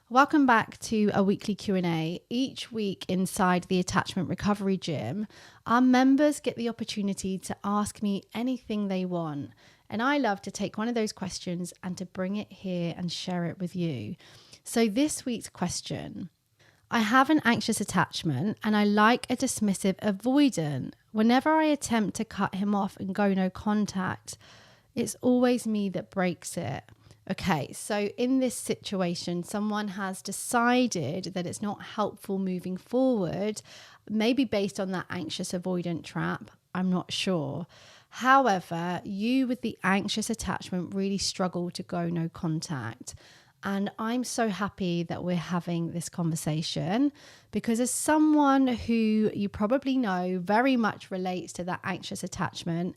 Welcome back to a weekly Q&A. Each week inside the Attachment Recovery Gym, our members get the opportunity to ask me anything they want. And I love to take one of those questions and to bring it here and share it with you. So this week's question: I have an anxious attachment and I like a dismissive avoidant. Whenever I attempt to cut him off and go no contact, it's always me that breaks it. Okay, so in this situation, someone has decided that it's not helpful moving forward, maybe based on that anxious avoidant trap. I'm not sure. However, you with the anxious attachment really struggle to go no contact. And I'm so happy that we're having this conversation, because as someone who you probably know very much relates to that anxious attachment,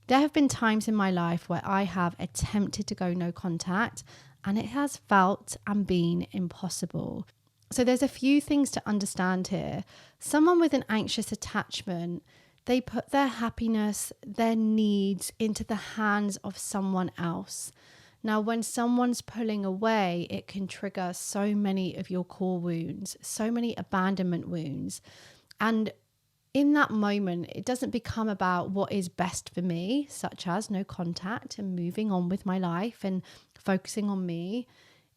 there have been times in my life where I have attempted to go no contact and it has felt and been impossible. So there's a few things to understand here. Someone with an anxious attachment, they put their happiness, their needs into the hands of someone else. Now, when someone's pulling away, it can trigger so many of your core wounds, so many abandonment wounds. And in that moment, it doesn't become about what is best for me, such as no contact and moving on with my life and focusing on me.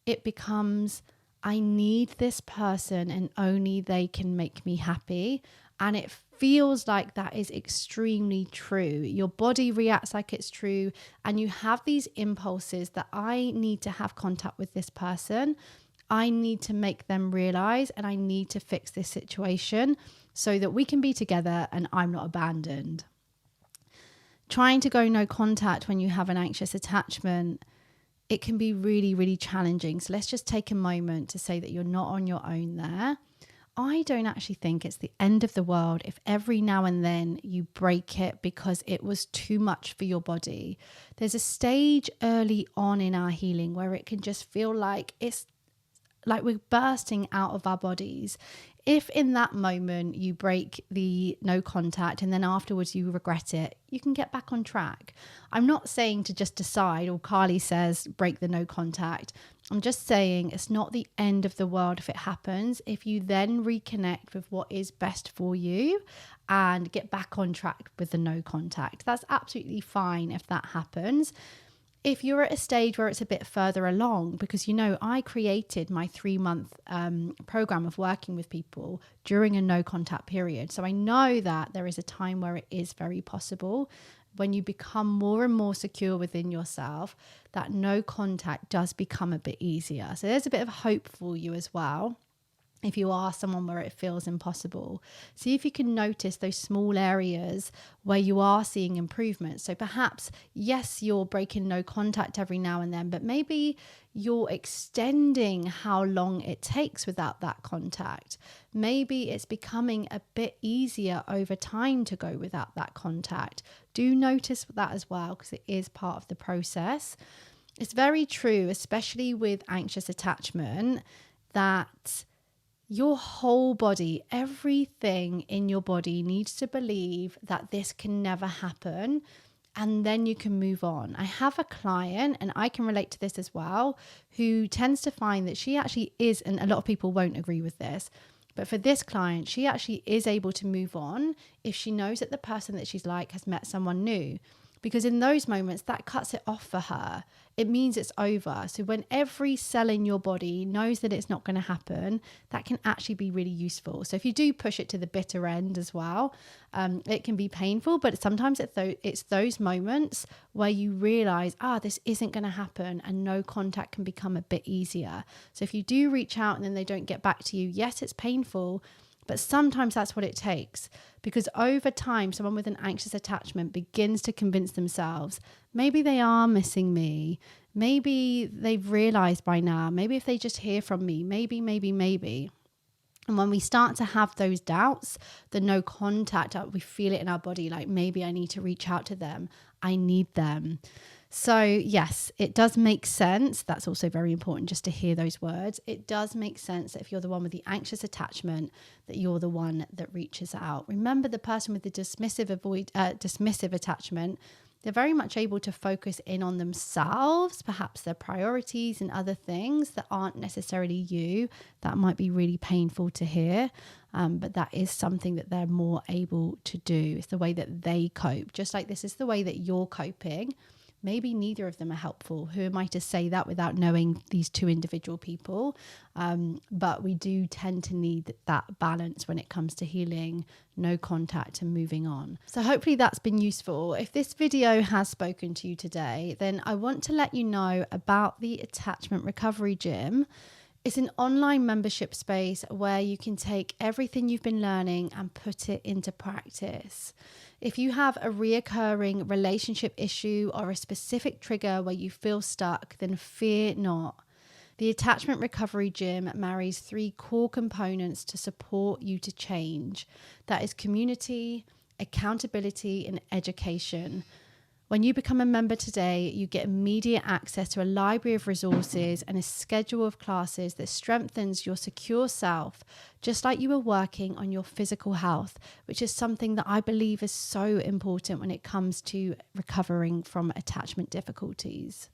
It becomes, I need this person and only they can make me happy. And it feels like that is extremely true. Your body reacts like it's true. And you have these impulses that I need to have contact with this person. I need to make them realize, and I need to fix this situation so that we can be together and I'm not abandoned. Trying to go no contact when you have an anxious attachment, it can be really, really challenging. So let's just take a moment to say that you're not on your own there. I don't actually think it's the end of the world if every now and then you break it because it was too much for your body. There's a stage early on in our healing where it can just feel like it's like we're bursting out of our bodies. If in that moment you break the no contact and then afterwards you regret it, you can get back on track. I'm not saying to just decide, or Carly says, break the no contact. I'm just saying it's not the end of the world if it happens, if you then reconnect with what is best for you and get back on track with the no contact. That's absolutely fine if that happens. If you're at a stage where it's a bit further along, because I created my 3-month program of working with people during a no contact period. So I know that there is a time where it is very possible, when you become more and more secure within yourself, that no contact does become a bit easier. So there's a bit of hope for you as well. If you are someone where it feels impossible, see if you can notice those small areas where you are seeing improvement. So perhaps, yes, you're breaking no contact every now and then, but maybe you're extending how long it takes without that contact. Maybe it's becoming a bit easier over time to go without that contact. Do notice that as well, because it is part of the process. It's very true, especially with anxious attachment, that your whole body, everything in your body needs to believe that this can never happen, and then you can move on. I have a client, and I can relate to this as well, who tends to find that she actually is, and a lot of people won't agree with this, but for this client, she actually is able to move on if she knows that the person that she's like has met someone new. Because in those moments, that cuts it off for her. It means it's over. So when every cell in your body knows that it's not going to happen, that can actually be really useful. So if you do push it to the bitter end as well, it can be painful, but sometimes it's those moments where you realize, this isn't going to happen, and no contact can become a bit easier. So if you do reach out and then they don't get back to you, yes, it's painful, but sometimes that's what it takes, because over time, someone with an anxious attachment begins to convince themselves, maybe they are missing me. Maybe they've realized by now, maybe if they just hear from me, maybe. And when we start to have those doubts, the no contact, we feel it in our body, like maybe I need to reach out to them. I need them. So yes, it does make sense. That's also very important just to hear those words. It does make sense that if you're the one with the anxious attachment, that you're the one that reaches out. Remember, the person with the dismissive attachment, They're very much able to focus in on themselves, perhaps their priorities and other things that aren't necessarily you. That might be really painful to hear, but that is something that they're more able to do. It's the way that they cope, just like this is the way that you're coping. Maybe neither of them are helpful. Who am I to say that without knowing these two individual people? But we do tend to need that balance when it comes to healing, no contact and moving on. So hopefully that's been useful. If this video has spoken to you today, then I want to let you know about the Attachment Recovery Gym. It's an online membership space where you can take everything you've been learning and put it into practice. If you have a reoccurring relationship issue or a specific trigger where you feel stuck, then fear not. The Attachment Recovery Gym marries 3 core components to support you to change. That is community, accountability, and education. When you become a member today, you get immediate access to a library of resources and a schedule of classes that strengthens your secure self, just like you were working on your physical health, which is something that I believe is so important when it comes to recovering from attachment difficulties.